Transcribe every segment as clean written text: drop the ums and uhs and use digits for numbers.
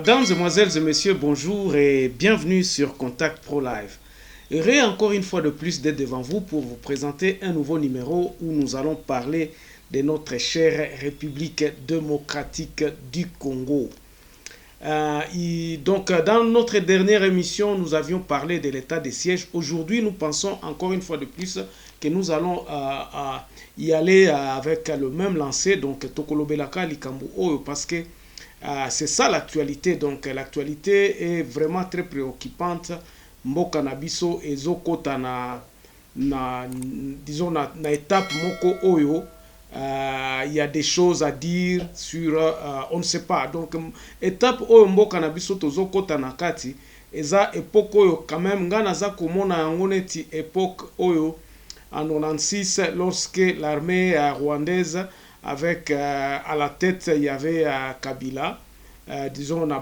Mesdames, Mesdemoiselles et Messieurs, bonjour et bienvenue sur Contact Pro Live. Heureux encore une fois de plus d'être devant vous pour vous présenter un nouveau numéro où nous allons parler de notre chère République démocratique du Congo. Donc, dans notre dernière émission, nous avions parlé de l'état de siège. Aujourd'hui, nous pensons encore une fois de plus que nous allons y aller avec le même lancer, donc Tokolobelaka Likambu Oyo, parce que c'est ça l'actualité. Donc, l'actualité est vraiment très préoccupante. Mboka na biso ezokota disons na étape moko oyo. Il y a des choses à dire sur on ne sait pas. Donc étape oyo mboka na biso tozokota na kati eza époque oyo quand même ngana za komona yango neti époque oyo en 96 lorsque l'armée rwandaise avec à la tête il y avait Kabila, disons na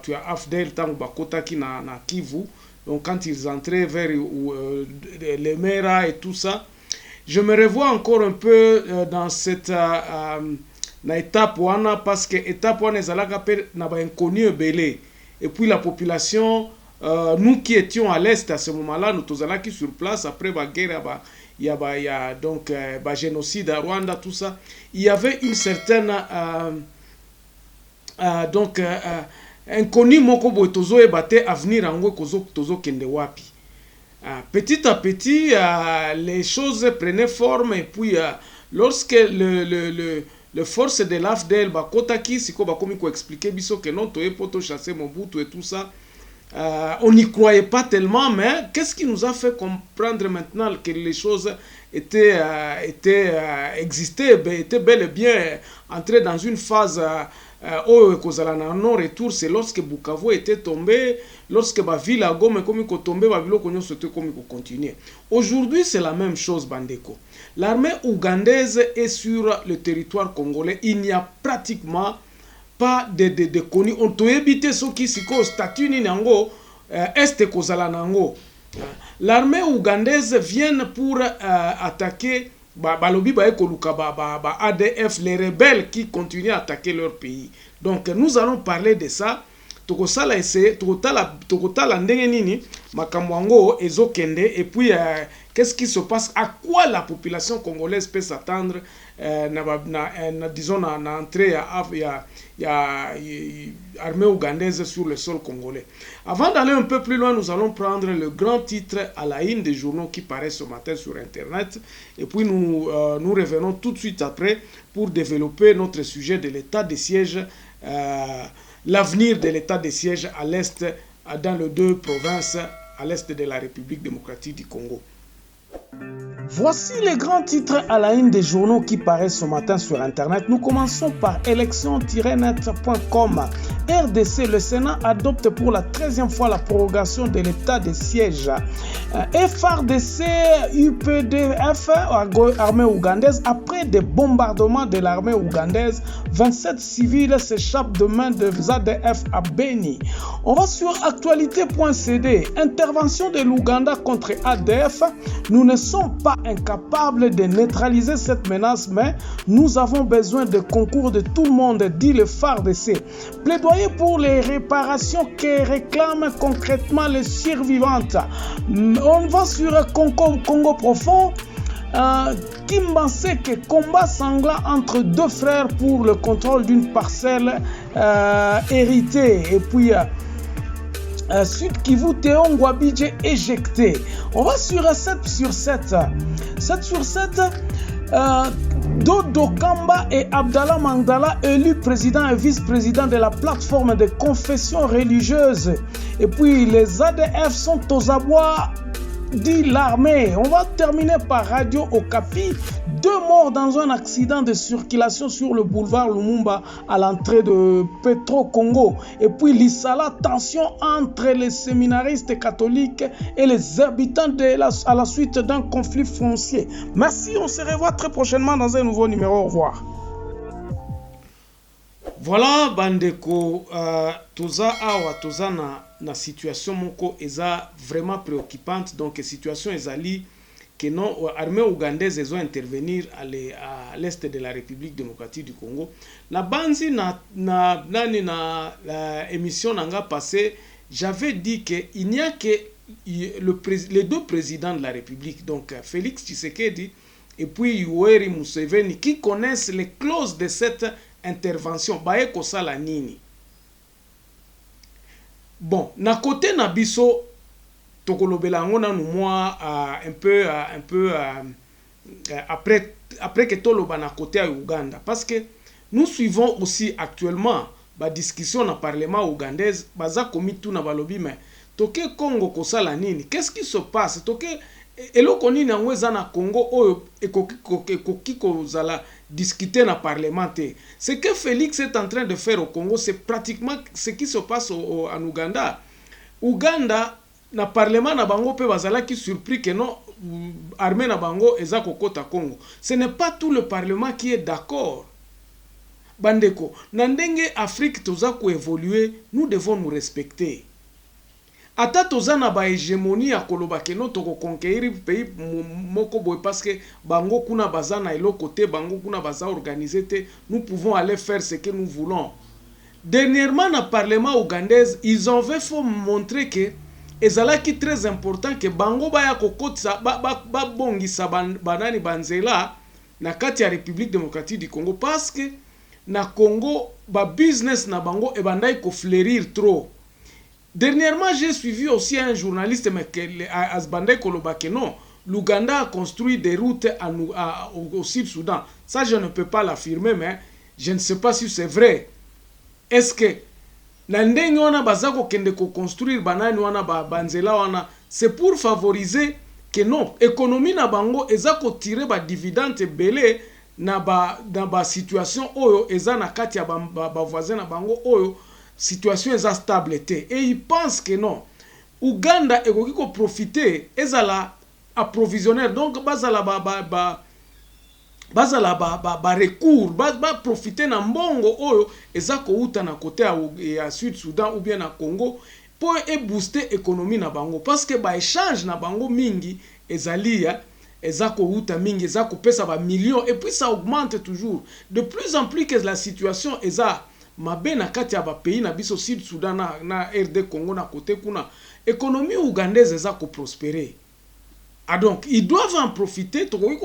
tu as AFDL tango bakotaki na Kivu. Donc quand ils entraient vers les Mera et tout ça, je me revois encore un peu dans cette étape wana, parce que étape wana ezalaka pe na ba inconnu belé. Et puis la population, nous qui étions à l'est à ce moment-là, nous tozalaki sur place après la guerre, il y a donc génocide à Rwanda, tout ça. Il y avait une certaine inconnu moko boy tozo ebate avenir ango tozo kende wapi. Petit à petit, les choses prenaient forme, et puis lorsque le force de l'AFDL bakotaki siko bakomi ko expliquer biso que non toye poto chasser Mobutu et tout ça, on n'y croyait pas tellement, mais qu'est-ce qui nous a fait comprendre maintenant que les choses étaient bel et bien entrées dans une phase non-retour? C'est lorsque Bukavu était tombé, lorsque ville à Goma comme tombé, Babilo Konyo souhaitait comme continuer. Aujourd'hui, c'est la même chose, Bandeko. L'armée ougandaise est sur le territoire congolais. Il n'y a pratiquement pas de connus. On peut éviter ce qui s'y cause statut ni nango est kozala nango. L'armée ougandaise vient pour attaquer balobi ba ekoluka ADF, les rebelles qui continuent à attaquer leur pays. Donc nous allons parler de ça. Tokosala essayer tokotala ndenge nini makambo yango ezokende, et puis qu'est-ce qui se passe, à quoi la population congolaise peut s'attendre disons na entrée ya armée ougandaise sur le sol congolais. Avant d'aller un peu plus loin, nous allons prendre le grand titre à la une des journaux qui paraît ce matin sur internet, et puis nous revenons tout de suite après pour développer notre sujet de l'état de siège, l'avenir de l'état de siège à l'est, dans les deux provinces à l'est de la République démocratique du Congo. Voici les grands titres à la une des journaux qui paraissent ce matin sur Internet. Nous commençons par élection-net.com. RDC, le Sénat adopte pour la 13e fois la prorogation de l'état de siège. FRDC, UPDF, armée ougandaise, après des bombardements de l'armée ougandaise, 27 civils s'échappent de main de ZADF à Beni. On va sur actualité.cd. Intervention de l'Ouganda contre ADF. Nous ne sommes pas incapables de neutraliser cette menace, mais nous avons besoin de concours de tout le monde, dit le FARDC. Plaidoyer pour les réparations que réclament concrètement les survivantes. On va sur Congo profond. Kimbaseke, combat sanglant entre deux frères pour le contrôle d'une parcelle héritée. Et puis Sud Kivu, Théon Gwabidje éjecté. On va sur 7 sur 7. 7 sur 7. Dodo Kamba et Abdallah Mandala élus président et vice-président de la plateforme de confession religieuse. Et puis les ADF sont aux abois, dit l'armée. On va terminer par Radio Okapi. 2 morts dans un accident de circulation sur le boulevard Lumumba à l'entrée de Petro-Congo. Et puis l'Issala, tension entre les séminaristes catholiques et les habitants à la suite d'un conflit foncier. Merci, on se revoit très prochainement dans un nouveau numéro. Au revoir. Voilà, Bandeko, toza awa toza na situation moko eza vraiment préoccupante. Donc situation ezali que non armée ougandaise ils ont intervenir à l'est de la République démocratique du Congo. Na banzi na émission nanga passé, j'avais dit que il n'y a que les deux présidents de la République, donc Félix Tshisekedi et puis Yoweri Museveni, qui connaissent les clauses de cette intervention. Baye kosala nini. Bon, na côté na biso tokolobela ngona nous moi un peu après que toloba na côté à Uganda, parce que nous suivons aussi actuellement ba discussion na parlement ougandaise baza komi tout na balobi mais toke Congo kosala nini, qu'est-ce qui se passe toke eloko nini yango eza na Congo oyo ekoki kozala discuter na parlement te. Ce que Félix est en train de faire au Congo, c'est pratiquement ce qui se passe en Ouganda. Ouganda na parlement na bango pe bazala ki surpris que non armée na bango eza kokota Congo. Ce n'est pas tout le parlement qui est d'accord. Bandeko, na ndenge Afrique toza ko évoluer, nous devons nous respecter. Ata toza na ba hégémonie ya koloba ke non toko conquérir pays moko boy parce que bango kuna baza na eloko te, bango kuna baza organisé te, nous pouvons aller faire ce que nous voulons. Dernièrement na parlement ougandais, ils ont fait montrer que ezalaki très important que bango baya kokotsa ba bongisa banani banzela na kati ya République démocratique du Congo, parce que na Congo ba business na bango e bandai ko fleurir trop. Dernièrement, j'ai suivi aussi un journaliste à Asbandai Kolobake. Non, l'Ouganda a construit des routes au Sud-Soudan. Ça, je ne peux pas l'affirmer, mais je ne sais pas si c'est vrai. Est-ce que l'Andeng wana bazako kende ko construire banani wana banzela wana, c'est pour favoriser que non, économie na bango ezako tirer ba dividende belé na ba situation oyo ezana kati ya ba voisin na bango oyo situation est stable et ils pensent que non Ouganda ekoki ko profiter ezala approvisionnaire, donc bazala recours ba profiter na mbongo oyo ezako uta na côté ya Sud Soudan ou bien na Congo pour booster économie na bango, parce que ba échange na bango mingi ezalia ezako uta mingi ezako pesa ba millions et puis ça augmente toujours de plus en plus que la situation eza mabe na kati ya ba pays na biso Sud Soudan na RD Congo na côté kuna économie ougandaise eza ko prospérer. Ah donc ils doivent en profiter tokoki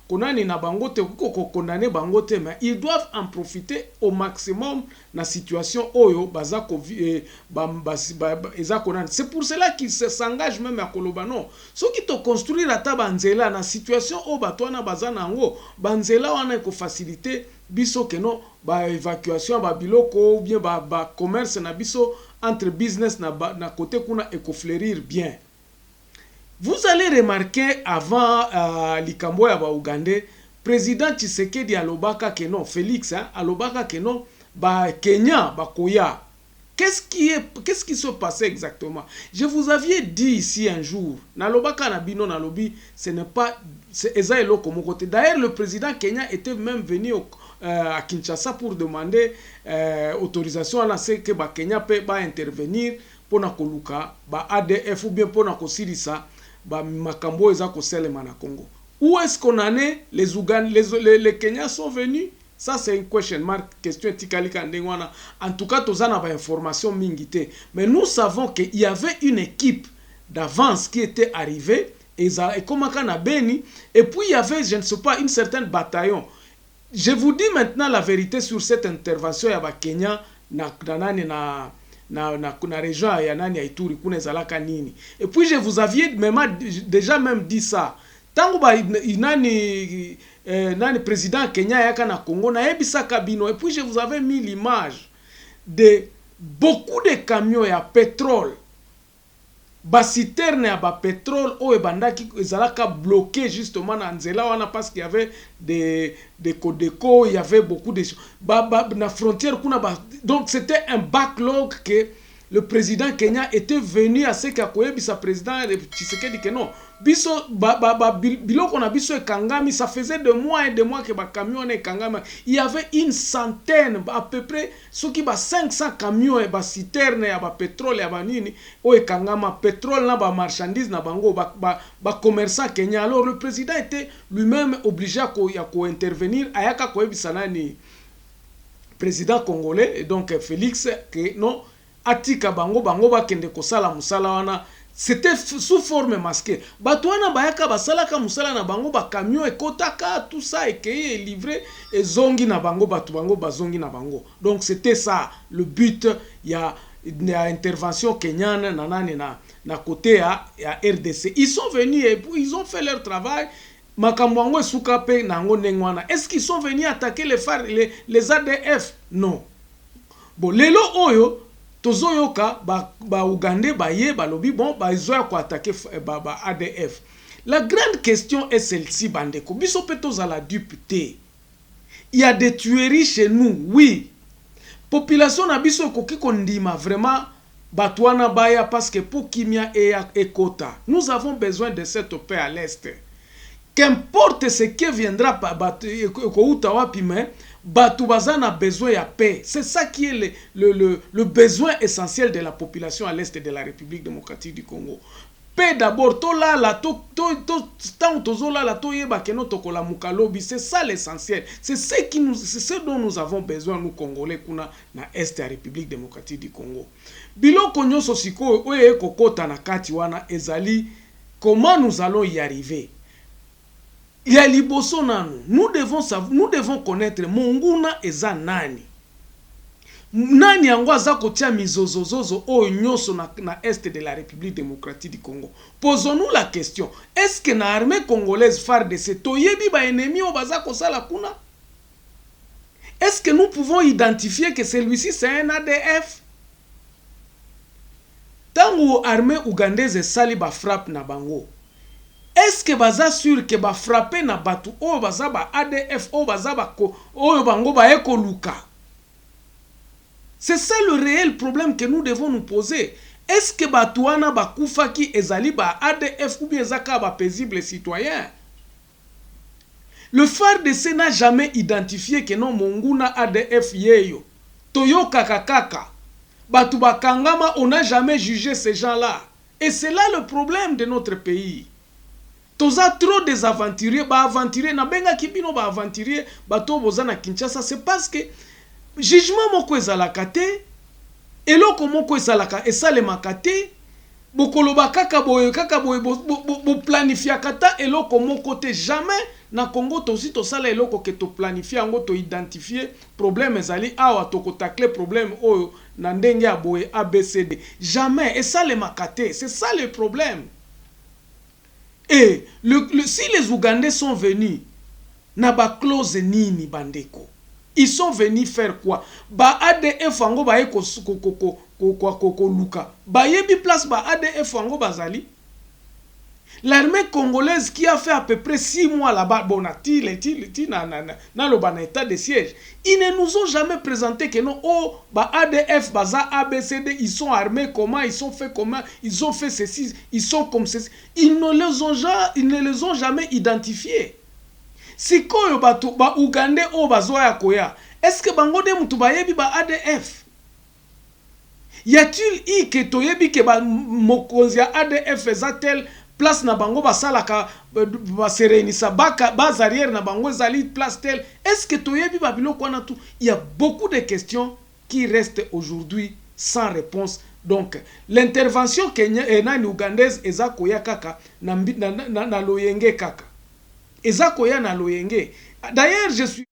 konani na bango te ko condamner bango te, mais ils doivent en profiter au maximum na situation oyo bazako ezako nani. C'est pour cela qu'ils s'engagent même à kolobano so ki to construire ata banzela na situation o batwana bazana ngo banzela wana ko faciliter biso que non ba évacuation ba biloko ou bien ba commerce na biso entre business na côté kuna eko fleurir bien. Vous allez remarquer avant likambo ya ba Ougandais, président Tshisekedi alobaka que non, Félix alobaka que non ba Kenya ba koya. Qu'est-ce qui se passait exactement? Je vous avais dit ici un jour, nalobaka na bino nalobi, ce n'est pas eza eloko mo côté. D'ailleurs le président Kenya était même venu à Kinshasa pour demander autorisation à ce que ba Kenya peut ba intervenir pour na koluka ba ADF ou bien pour na kosilisa ba makambo eza ko selema na Congo. Où est-ce qu'on en est? Les Kenyans sont venus? Ça c'est une question mark, question tikalika ndengwana. En tout cas tozana ba information mingite, mais nous savons qu'il y avait une équipe d'avance qui était arrivée et comme à Beni, et puis il y avait, je ne sais pas, une certaine bataillon. Je vous dis maintenant la vérité sur cette intervention ya ba Kenya na région ya nani ya Ituri kuna zalaka nini. Et puis je vous avais déjà même dit ça. Tango ba nani président Kenya yaka na Congo na ebisa kabino, et puis je vous avais mis l'image de beaucoup de camions ya pétrole, ba citerne ya ba pétrole o ebandaki ezalaka bloqué justement na nzela wana parce qu'il y avait des Codeco, il y avait beaucoup de na frontière kuna ba, donc c'était un backlog que le président Kenya était venu à ce qu'il sa président Tshisekedi que non. Biso biloko na biso e kangami, ça faisait des mois et des mois que ba camion e kangami. Il y avait une centaine à peu près ceux qui ba 500 camions et ba citernes ya ba pétrole ya ba nini o e kangama pétrole na ba marchandise na bango ba commerçant Kenya. Alors le président était lui-même obligé à intervenir ayaka ko ebisa nani président congolais et donc Félix que non atika bango ba kende kosala musala wana. C'était sous forme masquée. Batouana bayaka basalaka musala na bango ba camion et kotaka tout ça et que livré et zongi na bango batu bango bazongi na bango. Donc c'était ça le but. Il y a intervention kenyane na côté à RDC. Ils sont venus et ils ont fait leur travail. Makamwango sukape nango nengwana. Est-ce qu'ils sont venus attaquer les ADF? Non. Bon, lelo oyo tozoyoka ba Ougandais baye balobi bon ba izoya ko attaquer ba ADF. La grande question est celle-ci bandeko. Biso petos à la dupité. Il y a des tueries chez nous, oui. Population na biso koki kondima vraiment batwana baya parce que pour kimia et kota. Nous avons besoin de cette paix à l'est. Qu'importe ce qui viendra par Batu Bazan a besoin de paix. C'est ça qui est le besoin essentiel de la population à l'est de la République démocratique du Congo. Paix d'abord, c'est ça l'essentiel. C'est ce dont nous avons besoin, nous Congolais, na est de la République démocratique du Congo. Bilo konyo sosiko, oye kokota na kati wana ezali, comment nous allons y arriver? Il y a liboso nanu. Nous devons connaître Monguna eza nani. Nani yango aza kotia mizozozozo o nyoso na est de la République démocratique du Congo. Posons-nous la question. Est-ce que na armée congolaise FARDC toyebi ba ennemi o baza kosala kuna? Est-ce que nous pouvons identifier que celui-ci c'est un ADF? Tango armée ougandaise sali ba frappe na bango. Est-ce que baza sûr que ba frapper na batu o baza ba ADF o baza ba ko o bango ba eko luka? C'est ça le réel problème que nous devons nous poser. Est-ce que batuana ba kufaki ezali ba ADF ou bien zaka ba paisible citoyen? Le FARDC n'a jamais identifié que non Monguna ADF yeyo. Toyo kakakaka. Batu bakangama, on n'a jamais jugé ces gens-là. Et c'est là le problème de notre pays. Toza trop des aventuriers, ba aventurier na benga kibino ba aventurier, ba to boza na Kinshasa, c'est parce que jugement moko ezalaka te, eloko moko ezalaka esalemaka te, bokoloba kaka boye bo planifia kata eloko moko te. Jamais na Congo tosi tosala eloko ke to planifia ngo to identifier problème ezali awa to ko tackler problème oyo na ndenge ya boye ABCD. Jamais esalemaka te. C'est ça le problème. Et si les Ougandais sont venus, na ba clause nini bandeko. Ils sont venus faire quoi? Ba ADF ango ba eko luka. Ba yebi place ba ADF ango bazali. L'armée congolaise qui a fait à peu près 6 mois là-bas, bon, na le état de siège, ils ne nous ont jamais présenté que non, oh, bah ADF, baza ABCD, ils sont armés comment, ils sont fait comment, ils ont fait ceci, ils sont comme ceci. Ils ne les ont jamais identifiés. Si koyo ba Ougandais o bazoya koya, est-ce que bango de mutu ba yebi ba ADF? Y a-t-il que toyebi que ba mokonzia ADF ezatel place na bango basalaka ba serenisa base arrière na bango zali place tel? Est-ce que toyebi ba biloko na tout? Il y a beaucoup de questions qui restent aujourd'hui sans réponse. Donc l'intervention kenyane ougandaise eza koya kaka na loyenge kaka. Eza koya na loyenge. D'ailleurs je suis